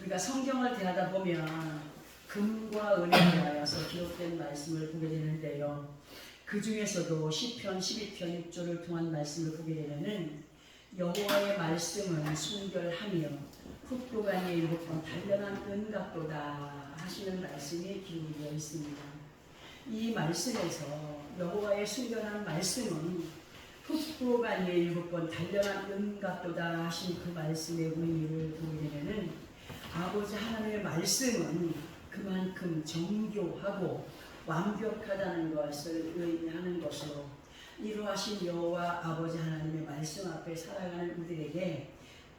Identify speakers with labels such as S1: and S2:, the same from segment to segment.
S1: 우리가 성경을 대하다 보면 금과 은에 대하여서 기록된 말씀을 보게 되는데요. 그 중에서도 시편 12편 6절을 통한 말씀을 보게 되면은 여호와의 말씀은 순결하며 흙도가니에 7번 단련한 은같도다 하시는 말씀이 기록되어 있습니다. 이 말씀에서 여호와의 순결한 말씀은 흙도가니에 7번 단련한 은같도다 하신 그 말씀의 의미를 보게 되면은 아버지 하나님의 말씀은 그만큼 정교하고 완벽하다는 것을 의미하는 것으로 이루하신 여호와 아버지 하나님의 말씀 앞에 살아가는 우리에게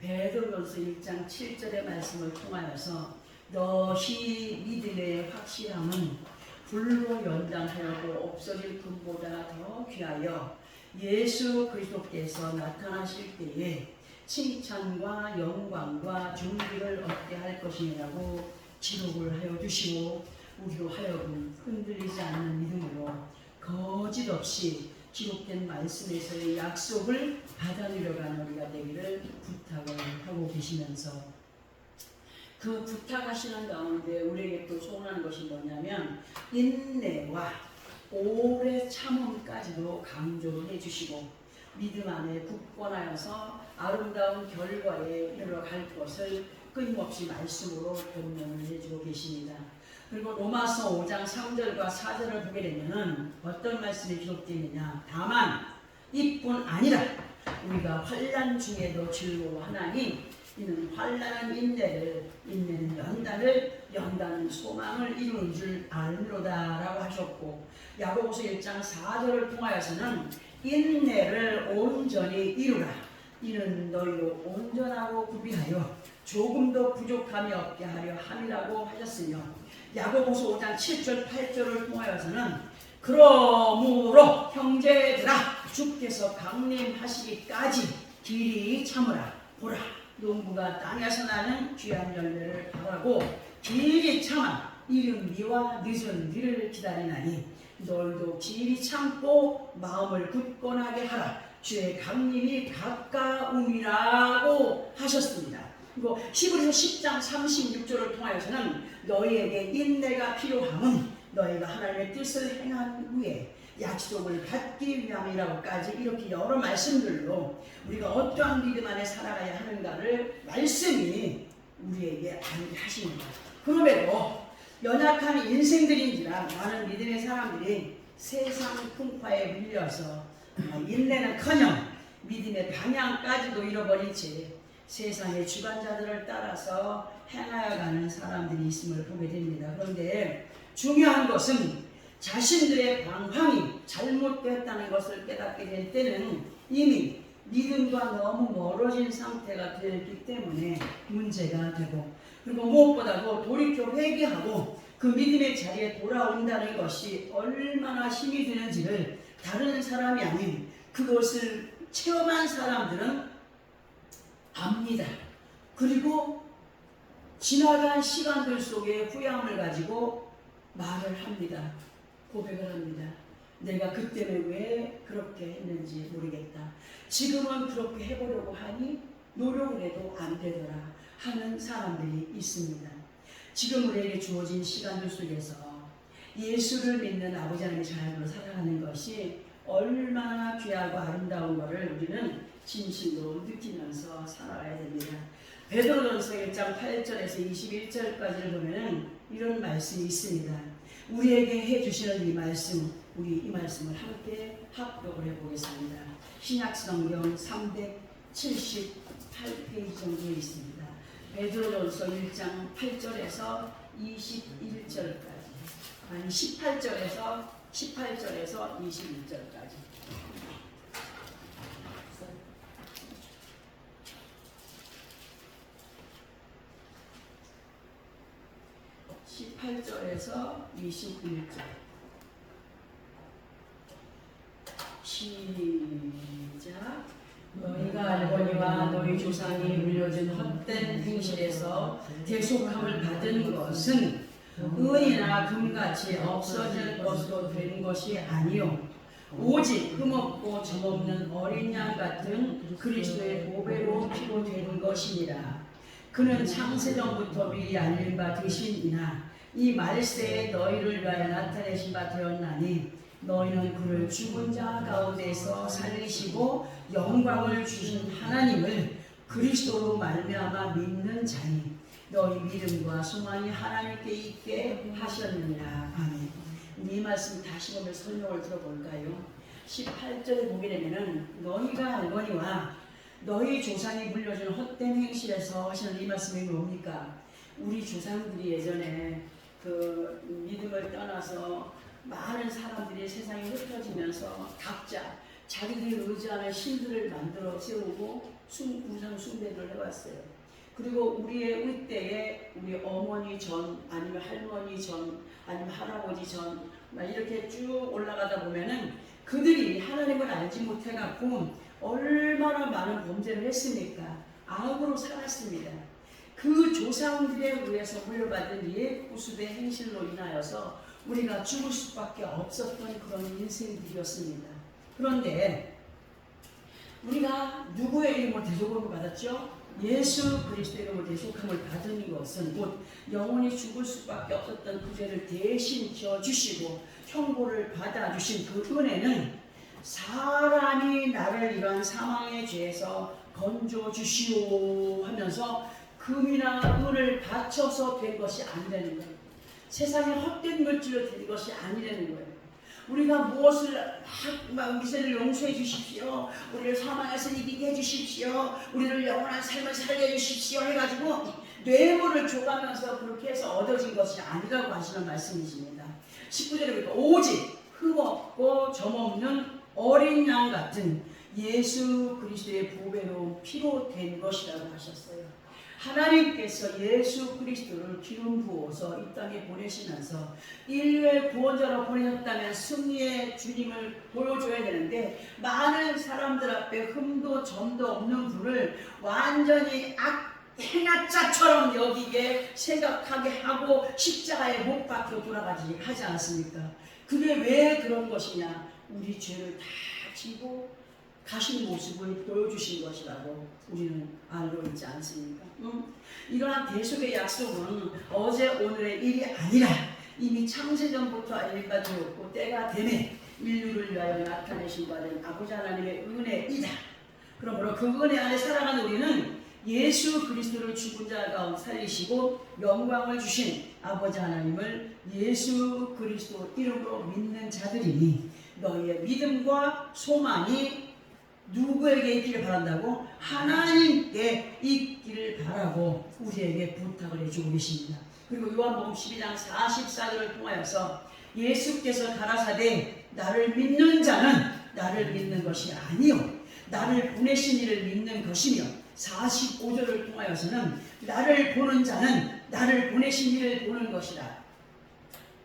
S1: 베드로전서 1장 7절의 말씀을 통하여서 너희 믿음의 확실함은 불로 연단하여도 없어질 금보다 더 귀하여 예수 그리스도께서 나타나실 때에 칭찬과 영광과 존귀를 얻게 할 것이라고 기록을 하여 주시고 우리로 하여금 흔들리지 않는 믿음으로 거짓 없이 기록된 말씀에서의 약속을 받아들여가는 우리가 되기를 부탁을 하고 계시면서 그 부탁하시는 가운데 우리에게 또 소원하는 것이 뭐냐면 인내와 오래 참음까지도 강조를 해주시고 믿음 안에 굳건하여서 아름다운 결과에 이르러갈 것을 끊임없이 말씀으로 변명을 해주고 계십니다. 그리고 로마서 5장 3절과 4절을 보게 되면 어떤 말씀이 기록되어 있느냐. 다만 이뿐 아니라 우리가 환난 중에도 즐거워하나니 이는 환난은 인내를, 인내는 연단을, 연단은 소망을 이루는 줄 알노라 라고 하셨고 야고보서 1장 4절을 통하여서는 인내를 온전히 이루라. 이는 너희로 온전하고 구비하여 조금도 부족함이 없게 하려 함이라고 하셨으며 야고보서 5장 7절 8절을 통하여서는 그러므로 형제들아 주께서 강림하시기까지 길이 참으라. 보라 농부가 땅에서 나는 귀한 열매를 바라고 길이 참아 이른 비와 늦은 비를 기다리나니 너희도 길이 참고 마음을 굳건하게 하라. 주의 강림이 가까움이라고 하셨습니다. 그리고 히브리서 10장 36절을 통하여서는 너희에게 인내가 필요함은 너희가 하나님의 뜻을 행한 후에 약속을 받기 위함이라고까지 이렇게 여러 말씀들로 우리가 어떠한 믿음 안에 살아가야 하는가를 말씀이 우리에게 알게 하십니다. 그럼에도 연약한 인생들인지라 많은 믿음의 사람들이 세상 풍파에 밀려서 인내는커녕 믿음의 방향까지도 잃어버린 채 세상의 주관자들을 따라서 행하여가는 사람들이 있음을 보게 됩니다. 그런데 중요한 것은 자신들의 방향이 잘못되었다는 것을 깨닫게 될 때는 이미 믿음과 너무 멀어진 상태가 되었기 때문에 문제가 되고 그리고 무엇보다도 돌이켜 회개하고 그 믿음의 자리에 돌아온다는 것이 얼마나 힘이 되는지를 다른 사람이 아닌 그것을 체험한 사람들은 압니다. 그리고 지나간 시간들 속에 후회함을 가지고 말을 합니다. 고백을 합니다. 내가 그때는 왜 그렇게 했는지 모르겠다. 지금은 그렇게 해보려고 하니 노력을 해도 안 되더라 하는 사람들이 있습니다. 지금 우리에게 주어진 시간들 속에서 예수를 믿는 아버지 하나님의 자녀로 살아가는 것이 얼마나 귀하고 아름다운 것을 우리는 진실로 느끼면서 살아가야 됩니다. 베드로전서 1장 8절에서 21절까지를 보면 이런 말씀이 있습니다. 우리에게 해주시는 이 말씀, 우리 이 말씀을 함께 합독을 해보겠습니다. 신약성경 378페이지 정도에 있습니다. 베드로전서 1장 8절에서 21절까지, 아니 18절에서 21절까지. (18절에서 21절) 시작. 너희가 알거니와 너희 조상이 물려준 헛된 행실에서 대속함을 받은 것은 은이나 금같이 없어질 것으로 된 것이 아니요 오직 흠없고 점없는 어린 양 같은 그리스도의 보배로 피로 된 것이니라. 그는 창세전부터 미리 알린 바 되심이나 이 말세에 너희를 위하여 나타내신 바 되었나니 너희는 그를 죽은 자 가운데서 살리시고 영광을 주신 하나님을 그리스도로 말미암아 믿는 자니 너희 믿음과 소망이 하나님께 있게 하셨느니라. 아멘. 이 말씀 다시 보면 설명을 들어볼까요? 18절에 보게 되면은 너희가 알거니와 너희 조상이 물려준 헛된 행실에서 하시는 이 말씀이 뭡니까? 우리 조상들이 예전에 그 믿음을 떠나서 많은 사람들이 세상에 흩어지면서 각자 자기들이 의지하는 신들을 만들어 세우고 우상 숭배를 해왔어요. 그리고 우리의 윗대에 우리 어머니 전 아니면 할머니 전 아니면 할아버지 전 막 이렇게 쭉 올라가다 보면은 그들이 하나님을 알지 못해갖고 얼마나 많은 범죄를 했습니까? 악으로 살았습니다. 그 조상들에 의해서 물려받은 옛 구습의 행실로 인하여서 우리가 죽을 수밖에 없었던 그런 인생들이었습니다. 그런데 우리가 누구의 이름으로 대속함을 받았죠? 예수 그리스도의 이름으로 대속함을 받은 것은 곧 영원히 죽을 수밖에 없었던 그 죄를 대신 져주시고 형벌을 받아주신 그 은혜는 사람이 나를 이러한 사망의 죄에서 건져주시오 하면서 금이나 은을 바쳐서 된 것이 아니라는 거예요. 세상에 헛된 물질로 된 것이 아니라는 거예요. 우리가 무엇을 막 우리를 용서해 주십시오, 우리를 사망에서 이기게 해주십시오, 우리를 영원한 삶을 살게 해주십시오 해가지고 뇌물을 줘가면서 그렇게 해서 얻어진 것이 아니라고 하시는 말씀이십니다. 19절에 보니까 오직 흠없고 점없는 어린 양 같은 예수 그리스도의 보배로운 피로 된 것이라고 하셨어요. 하나님께서 예수 그리스도를 기름 부어서 이 땅에 보내시면서 인류의 구원자로 보내셨다면 승리의 주님을 보여줘야 되는데 많은 사람들 앞에 흠도 점도 없는 분을 완전히 행하자처럼 여기게 생각하게 하고 십자가에 못 박혀 돌아가지 하지 않았습니까? 그게 왜 그런 것이냐? 우리 죄를 다 지고 가신 모습을 보여주신 것이라고 우리는 알고 있지 않습니까? 이러한 대속의 약속은 어제 오늘의 일이 아니라 이미 창세전부터 알린 바 되었고 때가 되매 인류를 위하여 나타내신 바 된 아버지 하나님의 은혜이다. 그러므로 그 은혜 안에 살아가는 우리는 예수 그리스도를 죽은 자 가운데 살리시고 영광을 주신 아버지 하나님을 예수 그리스도 이름으로 믿는 자들이니 너희의 믿음과 소망이 누구에게 있기를 바란다고? 하나님께 있기를 바라고 우리에게 부탁을 해주고 계십니다. 그리고 요한복음 12장 44절을 통하여서 예수께서 가라사대 나를 믿는 자는 나를 믿는 것이 아니요 나를 보내신 이를 믿는 것이며 45절을 통하여서는 나를 보는 자는 나를 보내신 이를 보는 것이라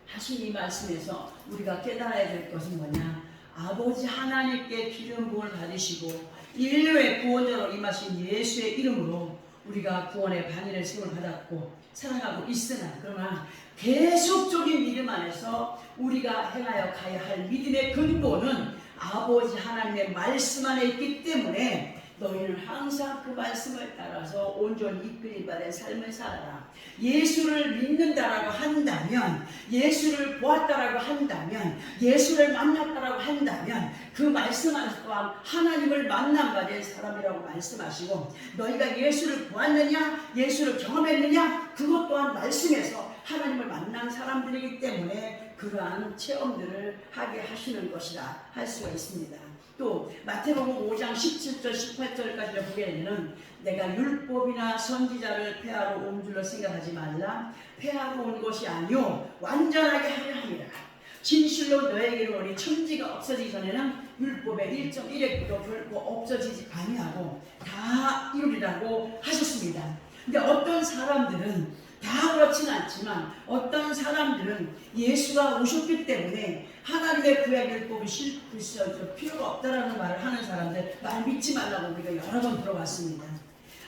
S1: 하신 이 말씀에서 우리가 깨달아야 될 것은 뭐냐? 아버지 하나님께 기름 부음을 받으시고 인류의 구원자로 임하신 예수의 이름으로 우리가 구원의 반열의 세움을 받았고 살아가고 있으나 그러나 계속적인 믿음 안에서 우리가 행하여 가야 할 믿음의 근본은 아버지 하나님의 말씀 안에 있기 때문에 너희는 항상 그 말씀을 따라서 온전히 이끌림 받은 삶을 살아라. 예수를 믿는다라고 한다면, 예수를 보았다라고 한다면, 예수를 만났다라고 한다면 그 말씀 안에서 또한 하나님을 만난 바 된 사람이라고 말씀하시고 너희가 예수를 보았느냐, 예수를 경험했느냐 그것 또한 말씀에서 하나님을 만난 사람들이기 때문에 그러한 체험들을 하게 하시는 것이라 할 수가 있습니다. 또 마태복음 5장 17절 18절까지를 보게 되면 내가 율법이나 선지자를 폐하러 온 줄로 생각하지 말라. 폐하러 온 것이 아니요 완전하게 하려 함이라. 진실로 너에게로 오니 천지가 없어지기 전에는 율법의 1.1획도 결코 없어지지 아니하고 다 이루리라고 하셨습니다. 근데 어떤 사람들은 다 그렇지는 않지만 어떤 사람들은 예수가 오셨기 때문에 하나님의 구약 율법이 필요가 없다라는 말을 하는 사람들 말 믿지 말라고 우리가 여러 번 들어봤습니다.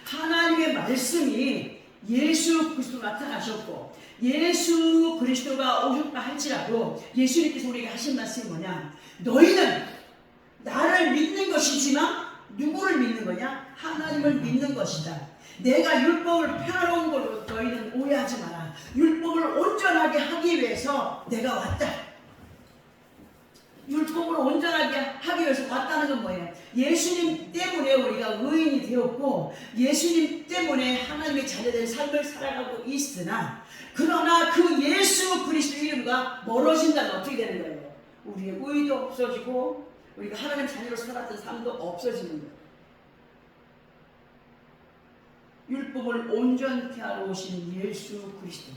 S1: 하나님의 말씀이 예수 그리스도 나타나셨고 예수 그리스도가 오셨다 할지라도 예수님께서 우리에게 하신 말씀이 뭐냐? 너희는 나를 믿는 것이지만 누구를 믿는 거냐? 하나님을 믿는 것이다. 내가 율법을 펴놓은 걸로 너희는 오해하지 마라. 율법을 온전하게 하기 위해서 내가 왔다. 율법을 온전하게 하기 위해서 왔다는 건 뭐예요? 예수님 때문에 우리가 의인이 되었고 예수님 때문에 하나님의 자녀된 삶을 살아가고 있으나 그러나 그 예수 그리스도 이름과 멀어진다면 어떻게 되는 거예요? 우리의 의의도 없어지고 우리가 하나님 자녀로 살았던 삶도 없어지는 거예요. 율법을 온전케 하러 오신 예수 그리스도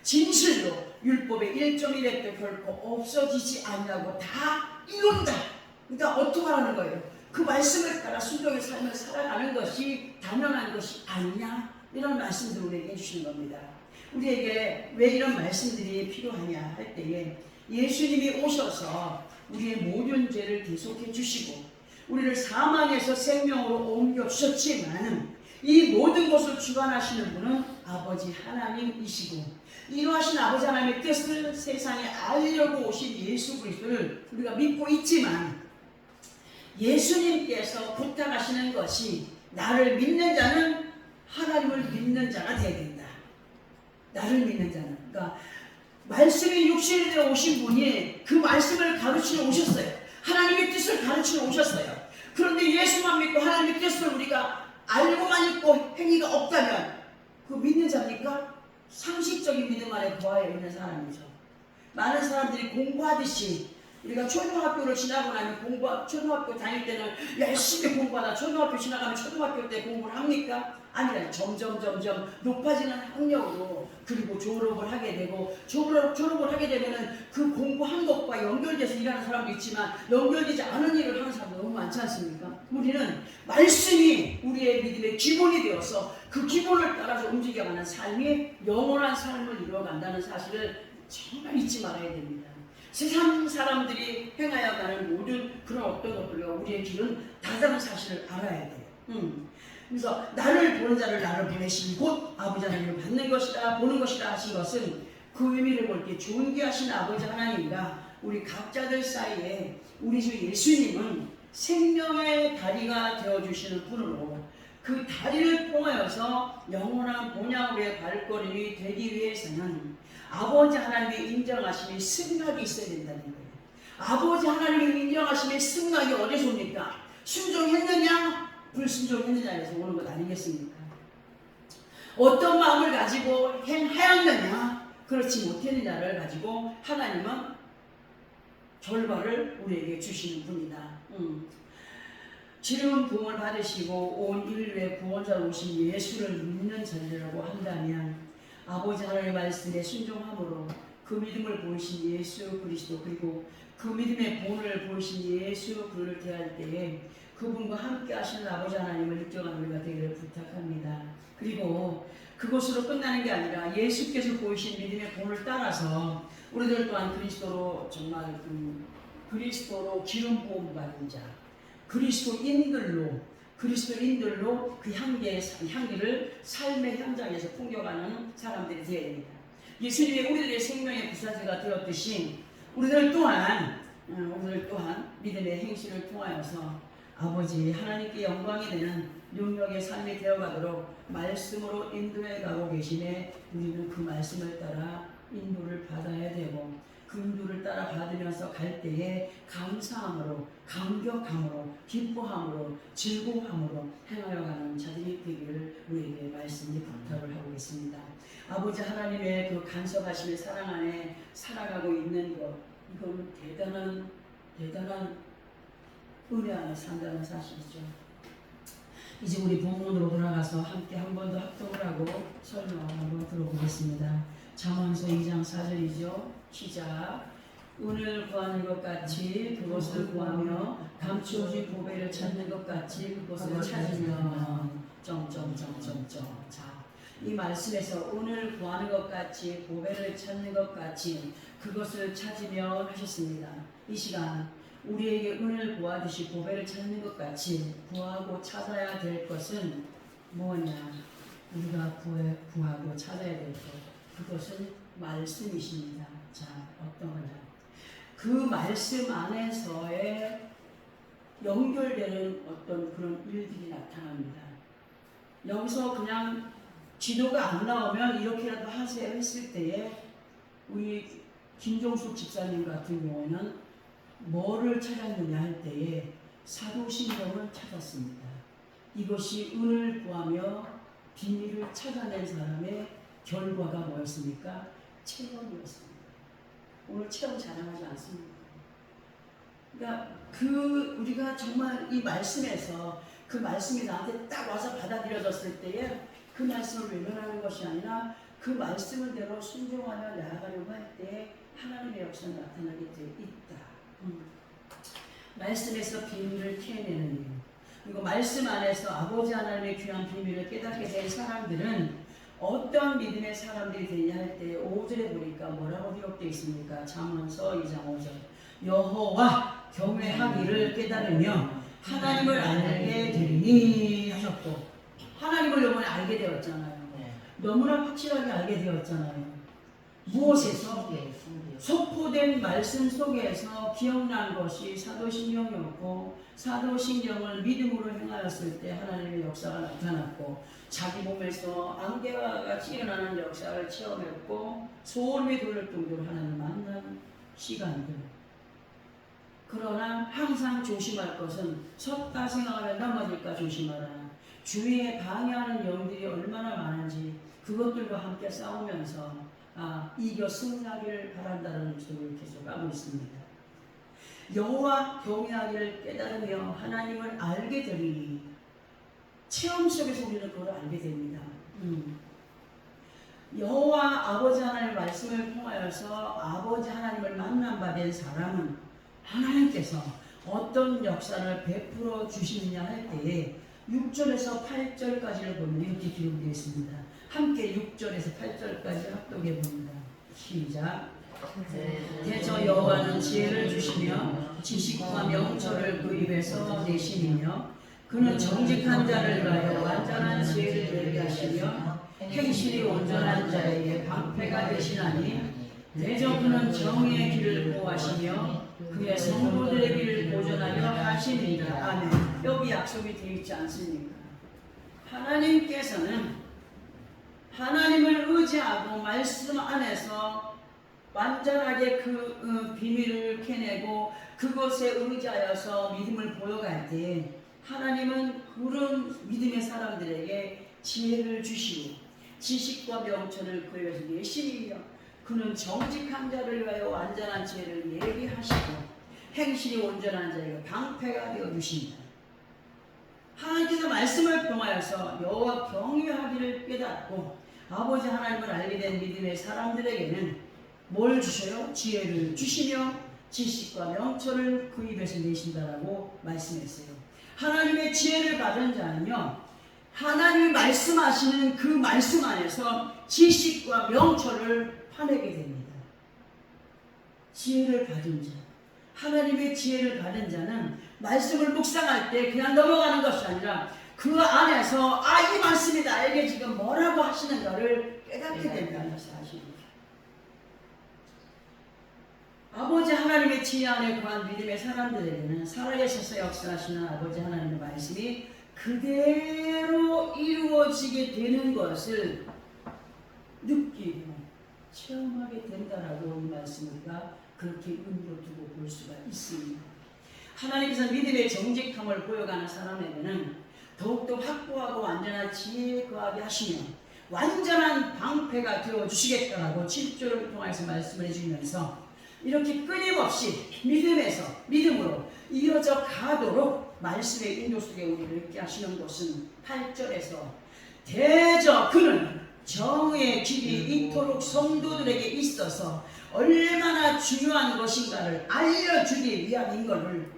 S1: 진실로 율법의 1.1획도 결코 없어지지 않냐고 다 이룬다. 그러니까 어떻게 하라는 거예요? 그 말씀을 따라 순종의 삶을 살아가는 것이 당연한 것이 아니냐 이런 말씀들을 우리에게 해주시는 겁니다. 우리에게 왜 이런 말씀들이 필요하냐 할 때에 예수님이 오셔서 우리의 모든 죄를 대속해 주시고 우리를 사망에서 생명으로 옮겨 주셨지만 이 모든 것을 주관하시는 분은 아버지 하나님이시고 이러하신 아버지 하나님의 뜻을 세상에 알려고 오신 예수 그리스도를 우리가 믿고 있지만 예수님께서 부탁하시는 것이 나를 믿는 자는 하나님을 믿는 자가 되어야 된다. 나를 믿는 자는. 그러니까 말씀이 육신이 되어 오신 분이 그 말씀을 가르치러 오셨어요. 하나님의 뜻을 가르치러 오셨어요. 그런데 예수만 믿고 하나님의 뜻을 우리가 알고만 있고 행위가 없다면 그 믿는 자입니까? 상식적인 믿음 안에 거하여 있는 사람이죠. 많은 사람들이 공부하듯이 우리가 초등학교를 지나고 나면 초등학교 다닐 때는 열심히 공부하다 초등학교 지나가면 초등학교 때 공부를 합니까? 아니라 점점 높아지는 학력으로 그리고 졸업을 하게 되고 졸업을 하게 되면은 그 공부한 것과 연결돼서 일하는 사람도 있지만 연결되지 않은 일을 하는 사람도 너무 많지 않습니까? 우리는 말씀이 우리의 믿음의 기본이 되어서 그 기본을 따라서 움직여가는 삶이 영원한 삶을 이루어간다는 사실을 정말 잊지 말아야 됩니다. 세상 사람들이 행하여 가는 모든 그런 어떤 것들과 우리의 길은 다르다는 사실을 알아야 돼요. 그래서 나를 보는 자를 나를 보내신 곧 아버지 하나님을 받는 것이다 보는 것이다 하신 것은 그 의미를 볼 때 존귀하신 아버지 하나님과 우리 각자들 사이에 우리 주 예수님은 생명의 다리가 되어주시는 분으로 그 다리를 통하여서 영원한 본향으로의 발걸음이 되기 위해서는 아버지 하나님의 인정하심의 승낙이 있어야 된다는 거예요. 아버지 하나님의 인정하심의 승낙이 어디서 옵니까? 순종했느냐 불순종했느냐에서 오는 것 아니겠습니까? 어떤 마음을 가지고 행하였느냐 그렇지 못했느냐를 가지고 하나님은 결과를 우리에게 주시는 분이다. 지름은 부흥을 받으시고 온 인류의 구원자로 오신 예수를 믿는 자라고 한다면 아버지 하나님의 말씀에 순종함으로 그 믿음을 보이신 예수 그리스도 그리고 그 믿음의 본을 보이신 예수 그를 대할 때에 그분과 함께 하시는 아버지 하나님을 인정하는 우리가 되기를 부탁합니다. 그리고 그것으로 끝나는 게 아니라 예수께서 보이신 믿음의 본을 따라서 우리들 또한 그리스도로 정말 그리스도로 기름 부음 받은 자 그리스도인들로 그 향기를 삶의 현장에서 풍겨가는 사람들이 되어야 됩니다. 예수님이 우리들의 생명의 부사제가 되었듯이 우리들 또한 믿음의 행실을 통하여서 아버지 하나님께 영광이 되는 능력의 삶이 되어가도록 말씀으로 인도해 가고 계시네 우리는 그 말씀을 따라 인도를 받아야 되고 그 인도를 따라 받으면서 갈 때에 감사함으로 감격함으로 기뻐함으로 즐거움으로 행하여 가는 자들이 되기를 우리에게 말씀이 부탁을 하고 있습니다. 아버지 하나님의 그 간섭하심의 사랑 안에 살아가고 있는 것 이건 대단한 은혜 안에 산다는 사실이죠. 이제 우리 본문으로 돌아가서 함께 한 번 더 합독을 하고 설명을 한번 들어보겠습니다. 잠언서 2장 4절이죠. 시작. 은을 구하는 것 같이 그것을 구하며 감추어진 보배를 찾는 것 같이 그것을 찾으면 자, 이 말씀에서 은을 구하는 것 같이 보배를 찾는 것 같이 그것을 찾으면 하셨습니다. 이 시간 우리에게 은을 구하듯이 보배를 찾는 것 같이 구하고 찾아야 될 것은 뭐냐? 우리가 구하고 찾아야 될 것, 그것은 말씀이십니다. 자, 어떤 거냐? 그 말씀 안에서의 연결되는 어떤 그런 일들이 나타납니다. 여기서 그냥 기도가 안 나오면 이렇게라도 하세요 했을 때에 우리 김종숙 집사님 같은 경우는 뭐를 찾았느냐 할 때에 사도신경을 찾았습니다. 이것이 은을 구하며 비밀을 찾아낸 사람의 결과가 뭐였습니까? 체험이었습니다. 오늘 체험 자랑하지 않습니까? 그러니까 우리가 정말 이 말씀에서 그 말씀이 나한테 딱 와서 받아들여졌을 때에 그 말씀을 외면하는 것이 아니라 그 말씀을 대로 순종하며 나아가려고 할 때 하나님의 역사가 나타나게 되어 있다. 말씀에서 비밀을 캐내는 일. 그리고 말씀 안에서 아버지 하나님의 귀한 비밀을 깨닫게 된 사람들은 어떤 믿음의 사람들이 되냐 할 때 5절에 보니까 뭐라고 기록되어 있습니까? 잠언서 2장 5절. 여호와 경외하기를 깨달으며 하나님을 알게 되리니 하셨고, 하나님을 이번에 알게 되었잖아요. 너무나 확실하게 알게 되었잖아요. 무엇에서? 속포된 말씀 속에서 기억난 것이 사도신경이었고, 사도신경을 믿음으로 행하였을 때 하나님의 역사가 나타났고, 자기 몸에서 안개와 같이 일어나는 역사를 체험했고, 소름이 돋을 정도로 하나님 만난 시간들. 그러나 항상 조심할 것은 섰다 생각하면 넘어질까 조심하라. 주위에 방해하는 영들이 얼마나 많은지 그것들과 함께 싸우면서 이겨 승리하기를 바란다는 소리를 계속 하고 있습니다. 여호와 경외하기를 깨달으며 하나님을 알게 되리니, 체험 속에서 우리는 그걸 알게 됩니다. 여호와 아버지 하나님의 말씀을 통하여서 아버지 하나님을 만난 바 된 사람은 하나님께서 어떤 역사를 베풀어 주시느냐 할 때에 6절에서 8절까지를 보면 이렇게 기록되어 있습니다. 함께 6절에서 8절까지 합독해 봅니다. 시작. 대저 여호와는 지혜를 주시며 지식과 명철을 그 입에서 내시며 그는 정직한 자를 위하여 완전한 지혜를 예비하시며 행실이 온전한 자에게 방패가 되시나니, 대저 그는 정의의 길을 보호하시며 그의 성도들의 길을 보존하려 하시니라. 아멘. 여기 약속이 되어 있지 않습니까? 하나님께서는 하나님을 의지하고 말씀 안에서 완전하게 그 비밀을 캐내고 그것에 의지하여서 믿음을 보여갈 때 하나님은 그런 믿음의 사람들에게 지혜를 주시고 지식과 명철을 그 위해서 내시며 그는 정직한 자를 위하여 완전한 지혜를 예비하시고 행실이 온전한 자에게 방패가 되어 주신다. 하나님께서 말씀을 통하여서 여호와 경외하기를 깨닫고 아버지 하나님을 알게 된 믿음의 사람들에게는 뭘 주셔요? 지혜를 주시며 지식과 명철을 그 입에서 내신다라고 말씀했어요. 하나님의 지혜를 받은 자는요, 하나님이 말씀하시는 그 말씀 안에서 지식과 명철을 파내게 됩니다. 지혜를 받은 자, 하나님의 지혜를 받은 자는 말씀을 묵상할 때 그냥 넘어가는 것이 아니라 그 안에서 이 말씀이 나에게 지금 뭐라고 하시는가를 깨닫게 된다는 사실입니다. 아버지 하나님의 지혜 안에 거한 믿음의 사람들에게는 살아계셔서 역사하시는 아버지 하나님의 말씀이 그대로 이루어지게 되는 것을 느끼고 체험하게 된다라고 이 말씀을 우리가 그렇게 의미로 두고 볼 수가 있습니다. 하나님께서 믿음의 정직함을 보여가는 사람에게는 더욱더 확고하고 완전한 지혜에 거하게 하시며 완전한 방패가 되어주시겠다라고 7절을 통해서 말씀을 해주면서 이렇게 끊임없이 믿음으로 이어져 가도록 말씀의 인도 속에 우리를 있게 하시는 것은 8절에서 대저 그는 정의의 길이 이토록 성도들에게 있어서 얼마나 중요한 것인가를 알려주기 위함인 것을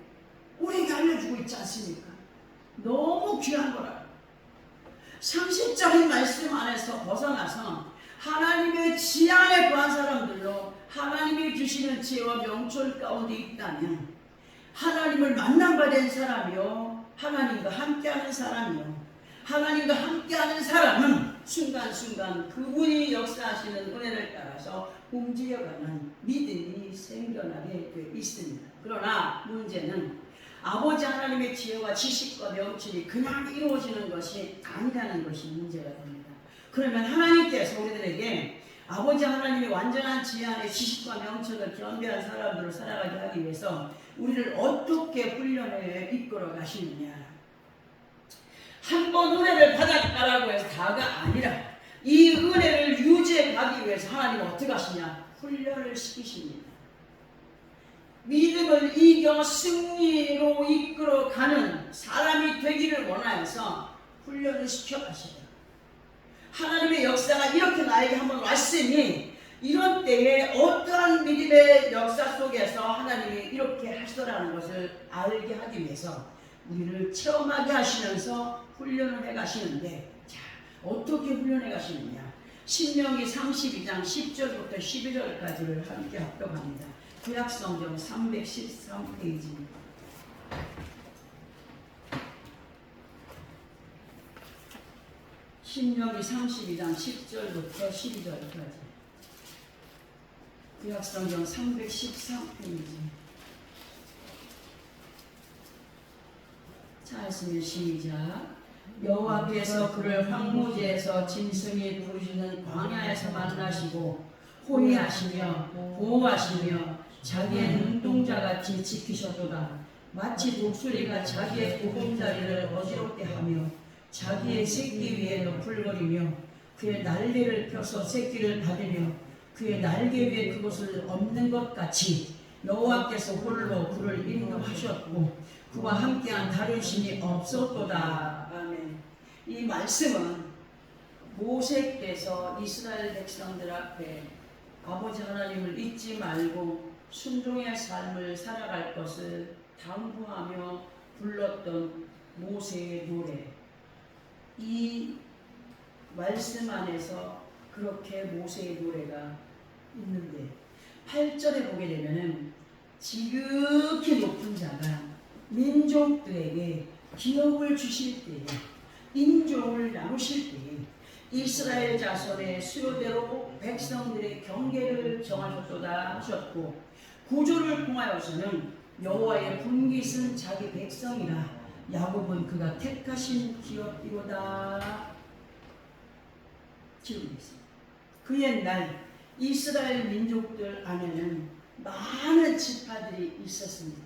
S1: 우리에게 알려주고 있지 않습니까? 너무 귀한 거라. 상식적인 말씀 안에서 벗어나서 하나님의 지혜 안에 거한 사람들로 하나님이 주시는 지혜와 명철 가운데 있다면 하나님을 만난 바 된 사람이요, 하나님과 함께하는 사람이요, 하나님과 함께하는 사람은 순간순간 그분이 역사하시는 은혜를 따라서 움직여가는 믿음이 생겨나게 돼 있습니다. 그러나 문제는 아버지 하나님의 지혜와 지식과 명철이 그냥 이루어지는 것이 아니라는 것이 문제가 됩니다. 그러면 하나님께서 우리들에게 아버지 하나님의 완전한 지혜 안에 지식과 명철을 겸비한 사람들을 살아가게 하기 위해서 우리를 어떻게 훈련해 이끌어 가시느냐. 한 번 은혜를 받았다라고 해서 다가 아니라 이 은혜를 유지해 가기 위해서 하나님은 어떻게 하시냐? 훈련을 시키십니다. 믿음을 이겨 승리로 이끌어가는 사람이 되기를 원하여서 훈련을 시켜가시죠. 하나님의 역사가 이렇게 나에게 한번 왔으니 이런 때에 어떠한 믿음의 역사 속에서 하나님이 이렇게 하시더라는 것을 알게 하기 위해서 우리를 체험하게 하시면서 훈련을 해가시는데, 자, 어떻게 훈련해 가시느냐? 신명기 32장 10절부터 12절까지를 함께 합독합니다. 구약성경 313페이지입니다. 신명기 32장 10절부터 12절까지. 구약성경 313페이지. 자, 했으면 시작. 여호와께서 그를 황무지에서 짐승이 부르시는 광야에서 만나시고 호위하시며 보호하시며 자기의 눈동자같이 지키셨도다. 마치 독수리가 자기의 보금자리를 어지럽게 하며 자기의 새끼 위에 너풀거리며 그의 날개를 펴서 새끼를 받으며 그의 날개 위에 그것을 엎는 것 같이 여호와께서 홀로 그를 인도하셨고 그와 함께한 다른 신이 없었도다. 아멘. 이 말씀은 모세께서 이스라엘 백성들 앞에 아버지 하나님을 잊지 말고 순종의 삶을 살아갈 것을 당부하며 불렀던 모세의 노래. 이 말씀 안에서 그렇게 모세의 노래가 있는데 8절에 보게 되면은 지극히 높은 자가 민족들에게 기업을 주실 때에 인종을 나누실 때에 이스라엘 자손의 수요대로 백성들의 경계를 정하셨도다 하셨고 9절을 통하여서는 여호와의 분깃은 자기 백성이라 야곱은 그가 택하신 기업이로다 지금 있습니다. 그 옛날 이스라엘 민족들 안에는 많은 지파들이 있었습니다.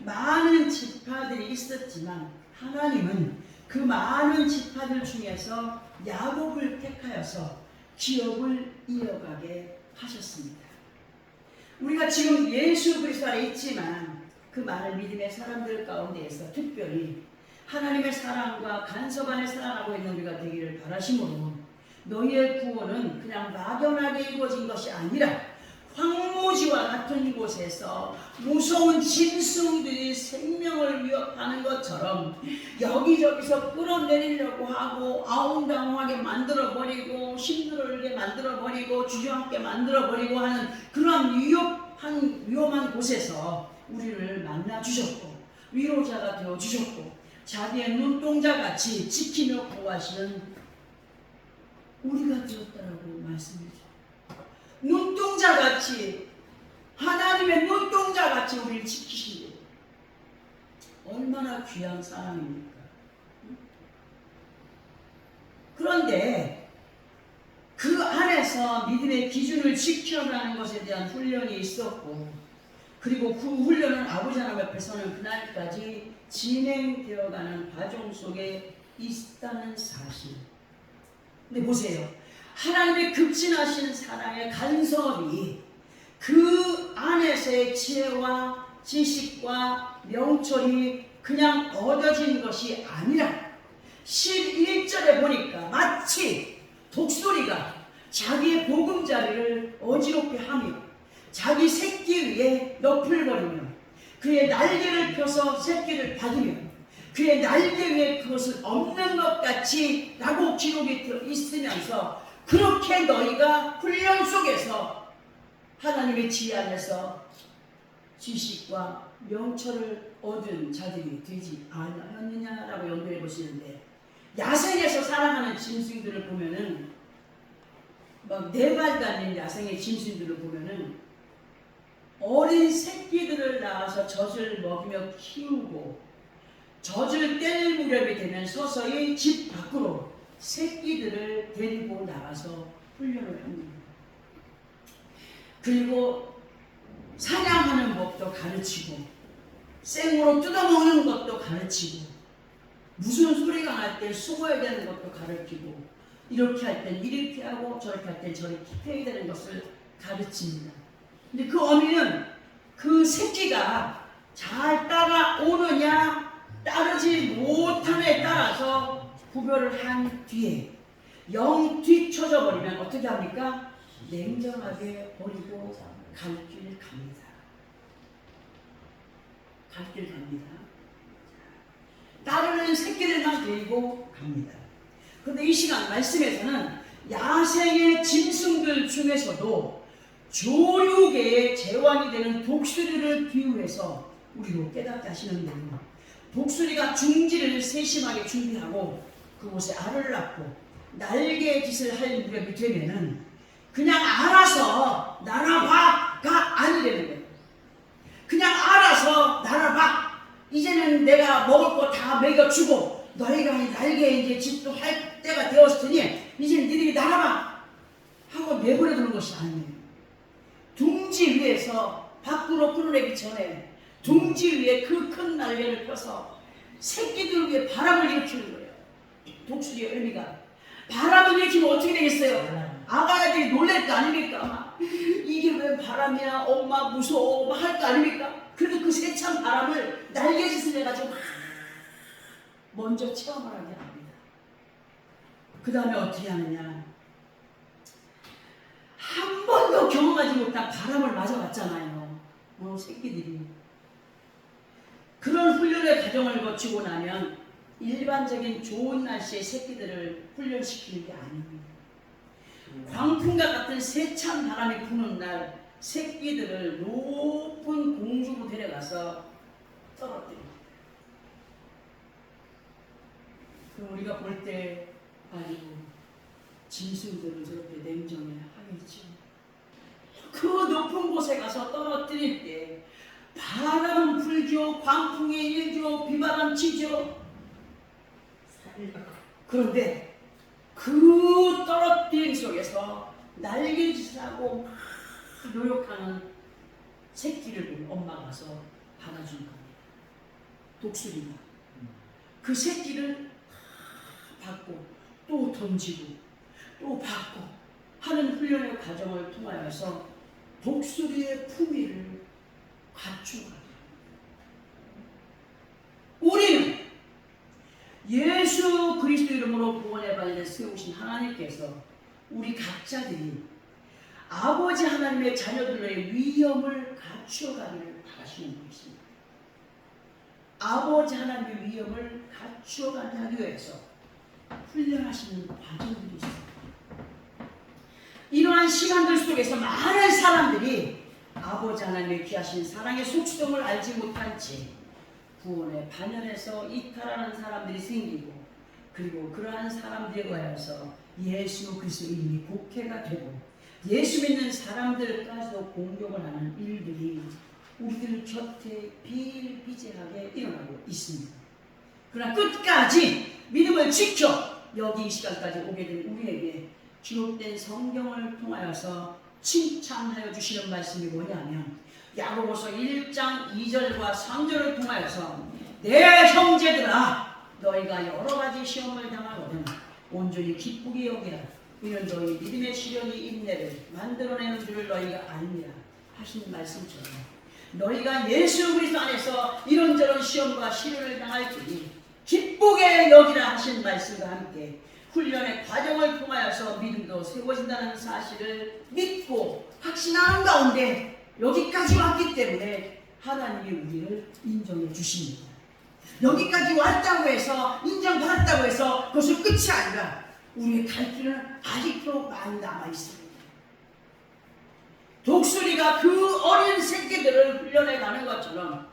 S1: 많은 지파들이 있었지만 하나님은 그 많은 지파들 중에서 야곱을 택하여서 기업을 이어가게 하셨습니다. 우리가 지금 예수 그리스도 안에 있지만 그 많은 믿음의 사람들 가운데에서 특별히 하나님의 사랑과 간섭 안에 살아가고 있는 우리가 되기를 바라심으로 너희의 구원은 그냥 막연하게 이루어진 것이 아니라 황무지와 같은 이곳에서 무서운 짐승들이 생명을 위협하는 것처럼 여기저기서 끌어내리려고 하고 아웅다웅하게 만들어버리고 힘들게 만들어버리고 주저앉게 만들어버리고 하는 그런 위험한 곳에서 우리를 만나주셨고 위로자가 되어주셨고 자기의 눈동자같이 지키며 보호하시는 우리가 되었다라고 말씀해주셨습니다. 눈동자같이 하나님의 눈동자같이 우리를 지키시는 얼마나 귀한 사랑입니까? 그런데 그 안에서 믿음의 기준을 지켜가는 것에 대한 훈련이 있었고 그리고 그 훈련은 아버지 하나님 앞에서는 그날까지 진행되어가는 과정 속에 있다는 사실. 근데 보세요. 하나님의 급진하신 사랑의 간섭이 그 안에서의 지혜와 지식과 명철이 그냥 얻어진 것이 아니라 11절에 보니까 마치 독수리가 자기의 보금자리를 어지럽게 하며 자기 새끼 위에 너풀거리며 그의 날개를 펴서 새끼를 받으며 그의 날개 위에 그것을 엎는 것 같이 라고 기록이 되어 있으면서 그렇게 너희가 훈련 속에서 하나님의 지혜 안에서 지식과 명철을 얻은 자들이 되지 않았느냐라고 연구해 보시는데 야생에서 살아가는 짐승들을 보면은 막 4발 달린 야생의 짐승들을 보면은 어린 새끼들을 낳아서 젖을 먹이며 키우고 젖을 뗄 무렵이 되면 서서히 집 밖으로 새끼들을 데리고 나가서 훈련을 합니다. 그리고 사냥하는 법도 가르치고 생으로 뜯어먹는 것도 가르치고 무슨 소리가 날 때 숨어야 되는 것도 가르치고 이렇게 할 땐 이렇게 하고 저렇게 할 땐 저렇게 해야 되는 것을 가르칩니다. 근데 그 어미는 그 새끼가 잘 따라오느냐 따르지 못함에 따라서 구별을 한 뒤에 영 뒤쳐져 버리면 어떻게 합니까? 냉정하게 버리고 갈 길 갑니다. 갈 길 갑니다. 따르는 새끼들만 데리고 갑니다. 그런데 이 시간 말씀에서는 야생의 짐승들 중에서도 조류계의 제왕이 되는 독수리를 비유해서 우리로 깨닫게 하시는데요. 독수리가 둥지를 세심하게 준비하고 그곳에 알을 낳고 날개 짓을 할 무렵이 되면은 그냥 알아서 날아봐가 아니라는 거예요. 그냥 알아서 날아봐. 이제는 내가 먹을 거 다 먹여주고 너희가 날개 이제 짓도 할 때가 되었으니 이제는 너희들이 날아봐 하고 내버려두는 것이 아니에요. 둥지 위에서 밖으로 끌어내기 전에 둥지 위에 그 큰 날개를 펴서 새끼들 위에 바람을 일으키는 거예요. 독수리의 의미가. 바람을 일으키면 어떻게 되겠어요? 아가야들이 놀랄 거 아닙니까? 이게 왜 바람이야? 엄마 무서워 할 거 아닙니까? 그래도 그 세찬 바람을 날개짓을 해가지고 먼저 체험을 하게 합니다. 그 다음에 어떻게 하느냐? 한 번도 경험하지 못한 바람을 맞아봤잖아요. 새끼들이. 그런 훈련의 과정을 거치고 나면 일반적인 좋은 날씨에 새끼들을 훈련시키는 게 아닙니다. 광풍과 같은 세찬 바람이 부는 날 새끼들을 높은 공중으로 데려가서 떨어뜨립니다. 그럼 우리가 볼 때 아이고 짐승들은 저렇게 냉정해 하겠지. 그 높은 곳에 가서 떨어뜨릴 때 바람 불죠, 광풍이 일죠, 비바람 치죠. 그런데 그 떨어뜨림 속에서 날개짓을 하고 막 노력하는 새끼를 보고 엄마가 가서 받아준 겁니다. 독수리가 그 새끼를 받고 또 던지고 또 받고 하는 훈련의 과정을 통하여서 독수리의 품위를 갖추고 우리는 예수 그리스도 이름으로 구원의 바위를 세우신 하나님께서 우리 각자들이 아버지 하나님의 자녀들의 위엄을 갖추어가기를 바라시는 것입니다. 아버지 하나님의 위엄을 갖추어가기 위해서 훈련하시는 과정들이 있습니다. 이러한 시간들 속에서 많은 사람들이 아버지 하나님의 귀하신 사랑의 속성을 알지 못한 채 구원의 반열에서 이탈하는 사람들이 생기고 그리고 그러한 사람들에 의하여서 예수 그리스도 이름이 곡해가 되고 예수 믿는 사람들까지도 공격을 하는 일들이 우리들 곁에 비일비재하게 일어나고 있습니다. 그러나 끝까지 믿음을 지켜 여기 이 시간까지 오게 된 우리에게 기록된 성경을 통하여서 칭찬하여 주시는 말씀이 뭐냐면 야고보서 1장 2절과 3절을 통하여서 내 형제들아 너희가 여러 가지 시험을 당하거든 온전히 기쁘게 여기라 이는 너희 믿음의 시련이 인내를 만들어내는 줄을 너희가 아니라 하신 말씀처럼 너희가 예수 그리스도 안에서 이런저런 시험과 시련을 당할 때니 기쁘게 여기라 하신 말씀과 함께 훈련의 과정을 통하여서 믿음도 세워진다는 사실을 믿고 확신하는 가운데 여기까지 왔기 때문에 하나님이 우리를 인정해 주십니다. 여기까지 왔다고 해서 인정받았다고 해서 그것은 끝이 아니라 우리의 갈 길은 아직도 많이 남아있습니다. 독수리가 그 어린 새끼들을 훈련해 가는 것처럼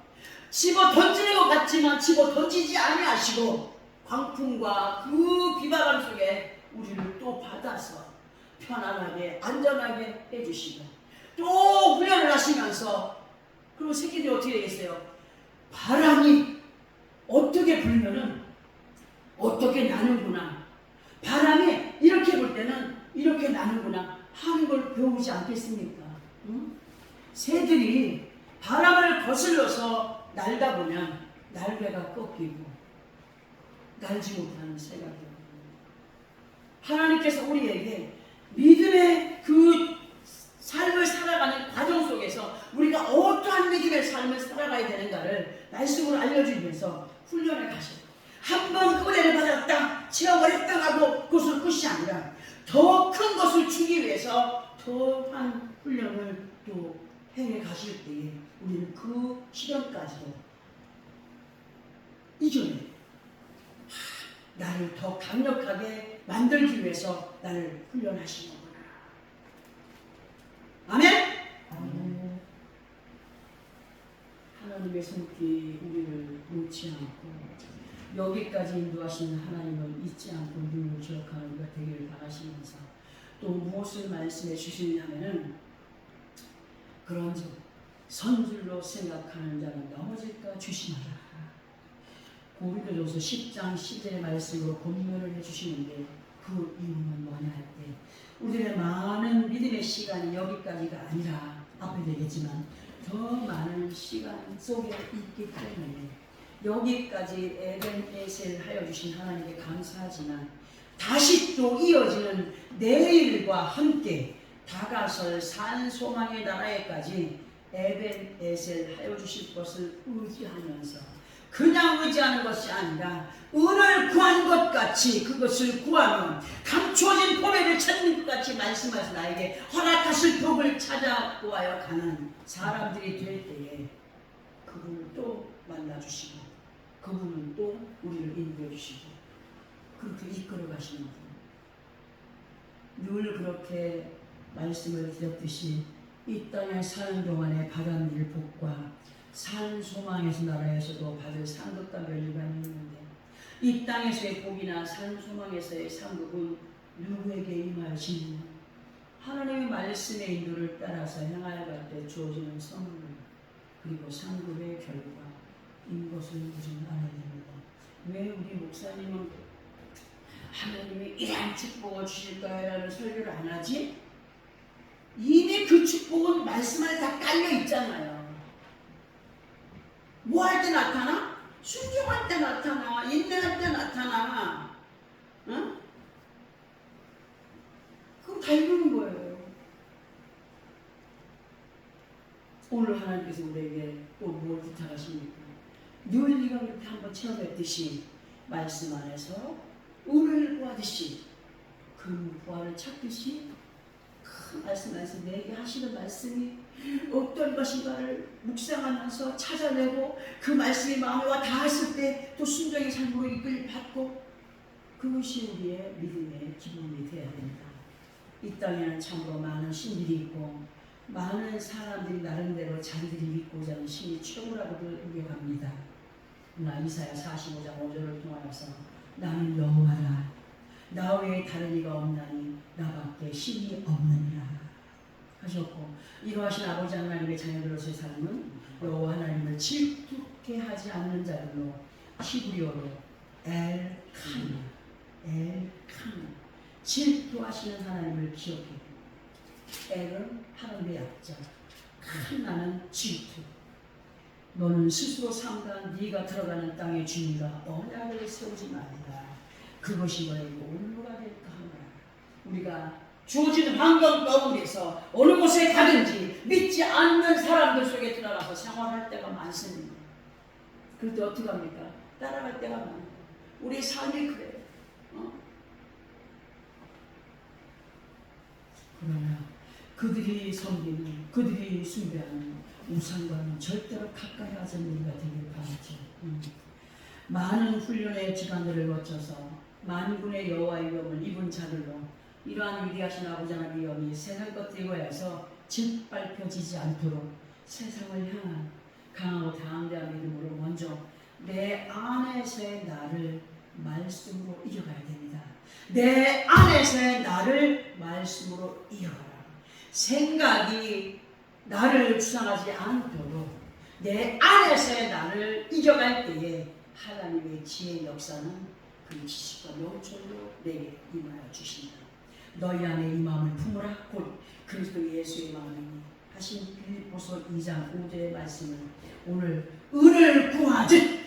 S1: 집어 던지는 것 같지만 집어 던지지 아니하시고 광풍과 그 비바람 속에 우리를 또 받아서 편안하게 안전하게 해주시고 또 훈련을 하시면서 그리고 새끼들이 어떻게 되겠어요? 바람이 어떻게 불면은 어떻게 나는구나. 바람이 이렇게 불 때는 이렇게 나는구나 하는 걸 배우지 않겠습니까? 응? 새들이 바람을 거슬러서 날다 보면 날개가 꺾이고 날지 못하는 새가 되고, 하나님께서 우리에게 믿음의 그 삶을 살아가는 과정 속에서 우리가 어떠한 믿음의 삶을 살아가야 되는가를 말씀으로 알려주면서 훈련을 가셔요. 한번 그 은혜를 받았다, 체험을 했다 하고 그것을 끝이 아니라 더 큰 것을 주기 위해서 더한 훈련을 또 행해 가실 때에 우리는 그 시련까지도 이겨내 나를 더 강력하게 만들기 위해서 나를 훈련하시는구나. 아멘? 아멘. 하나님의 손길이 우리를 놓지 않고 여기까지 인도하시는 하나님을 잊지 않고 늘 기억하는 우리가 되기를 바라시면서, 또 무엇을 말씀해 주시냐면은 그런즉 선줄로 생각하는 자는 넘어질까 조심하라. 고린도전서 10장 10절의 말씀으로 권면을 해주시는데, 그 이유는 뭐냐 할 때 우리의 많은 믿음의 시간이 여기까지가 아니라 앞에 되겠지만 더 많은 시간 속에 있기 때문에 여기까지 에벤에셀 하여 주신 하나님께 감사하지만 다시 또 이어지는 내일과 함께 다가설 산소망의 나라에까지 에벤에셀 하여 주실 것을 의지하면서, 그냥 의지하는 것이 아니라 은을 구한 것 같이 그것을 구하면 감추어진 포도를 찾는 것 같이 말씀하신 나에게 허락하실 복을 찾아보아야 가는 사람들이 될 때에 그분을 또 만나주시고 그분은 또 우리를 인도해주시고 그렇게 이끌어 가시는 분, 늘 그렇게 말씀을 드렸듯이 이 땅에 사는 동안에 받아들일 복과 산 소망에서 나라에서도 받을 상급과 멸류관이 있는데, 이 땅에서의 복이나 산 소망에서의 상급은 누구에게 임하시느냐? 하나님의 말씀의 인도를 따라서 행하여 갈 때 주어지는 선물, 그리고 상급의 결과인 것을 우리는 알아야 됩니다. 왜 우리 목사님은 하나님이 이러한 축복을 주실까요? 라는 설교를 안 하지? 이미 그 축복은 말씀 안에 다 깔려 있잖아요. 뭐 할 때 나타나? 순종할 때 나타나, 인내할 때 나타나. 응? 그거 다 이루는 거예요. 오늘 하나님께서 우리에게 또 뭘 부탁하십니까? 늘 네가 그렇게 한번 체험했듯이 말씀 안에서 은을 구하듯이 그 부활을 찾듯이 그 말씀 안에서 내게 하시는 말씀이 어떤 것인가를 묵상하면서 찾아내고 그 말씀이 마음에 와 닿았을 때 또 순종의 삶으로 이끌 받고, 그것이 우리의 믿음의 기본이 되어야 됩니다. 이 땅에는 참으로 많은 신들이 있고 많은 사람들이 나름대로 자기들이 믿고자 하는 신이 최고라고도 우겨갑니다. 나 이사야 45장 5절을 통하여서 나는 여호와라, 나 외에 다른 이가 없나니 나밖에 신이 없느니라 하셨고, 이러하신 아버지 하나님의 자녀들로서의 삶은 여호와 하나님을 질투케 하지 않는 자들로 히브리어로 엘칸, 질투하시는 하나님을 기억해. 엘은 하나님의 약자, 칸나는 질투. 너는 스스로 삼가한 네가 들어가는 땅의 주인과 언약을 세우지 말라. 그것이 너에게 올무가 될까 하노라. 우리가 주어진 환경 가운데서 어느 곳에 가든지 믿지 않는 사람들 속에 들어가서 생활할 때가 많습니다. 그럴 때 어떻게 합니까? 따라갈 때가 많아요. 우리 삶이 그래요. 그러나 그들이 섬기는, 그들이 숭배하는 우상과는 절대로 가까이 하지 않는 우리가 되길 바라죠. 많은 훈련의 기간들을 거쳐서 만군의 여호와의 명을 입은 자들로 이러한 위대하신 아버지 하나님의 영이 세상 것들과에서 짓밟혀지지 않도록 세상을 향한 강하고 당대한 믿음으로 먼저 내 안에서의 나를 말씀으로 이겨가야 됩니다. 내 안에서의 나를 말씀으로 이겨가라. 생각이 나를 주장하지 않도록 내 안에서의 나를 이겨갈 때에 하나님의 지혜의 역사는 그 지식과 명철로 내게 임하여 주신다. 너희 안에 이 마음을 품으라. 곧 그리스도 예수의 마음이니 하신 빌립보서 2장 5절의 말씀은 오늘 은을 구하듯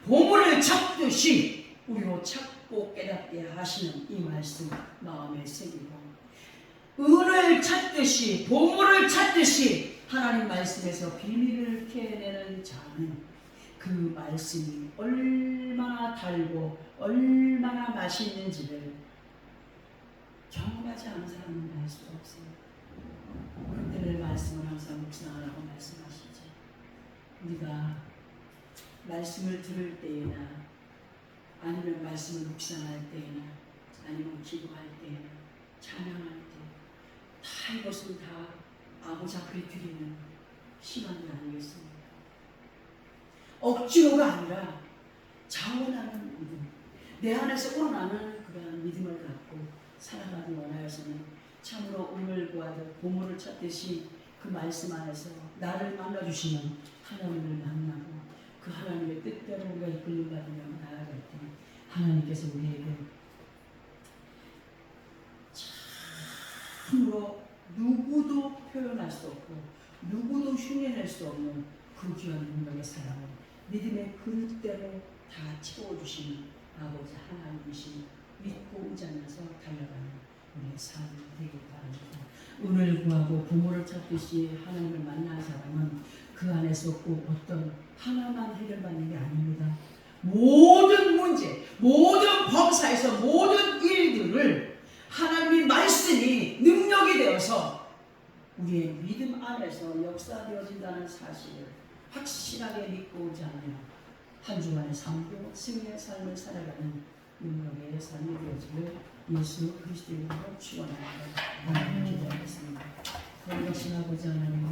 S1: 보물을 찾듯이 우리로 찾고 깨닫게 하시는 이 말씀 마음에 새기고, 은을 찾듯이 보물을 찾듯이 하나님 말씀에서 비밀을 캐내는 자는 그 말씀이 얼마나 달고 얼마나 맛있는지를 경험하지 않은 사람은 알 수가 없어요. 그때의 말씀을 항상 묵상하라고 말씀하시죠. 우리가 말씀을 들을 때나 아니면 말씀을 묵상할 때나 아니면 기도할 때나 찬양할 때 다 이것은 다 아버지 앞에 드리는 시간이 아니겠습니까? 억지로가 아니라 자원하는 믿음, 내 안에서 우러나는 그러한 믿음을 갖고 살아가기 원하여서는 참으로 은을 구하듯 보물을 찾듯이 그 말씀 안에서 나를 만나주시는 하나님을 만나고 그 하나님의 뜻대로 우리가 이끌림 받으며 나아갈 때 하나님께서 우리에게 참으로 누구도 표현할 수 없고 누구도 흉내낼 수 없는 그 귀한 능력의 사랑을 믿음의 그릇대로 다 채워주시는 아버지 하나님이신 믿고 의지하면서 달려가는 우리의 삶이 되길 바랍니다. 은을 구하고 보물을 찾듯이 하나님을 만난 사람은 그 안에서 꼭 어떤 하나만 해결받는 게 아닙니다. 모든 문제, 모든 범사에서 모든 일들을 하나님의 말씀이 능력이 되어서 우리의 믿음 안에서 역사되어진다는 사실을 확실하게 믿고 의지하며 한 주간의 삶도 승리의 삶을 살아가는 능력의 삶이 되어지길 예수 그리스도 이름으로 축원합니다. 하나님 기도하겠습니다. 거룩하신 아버지 하나님,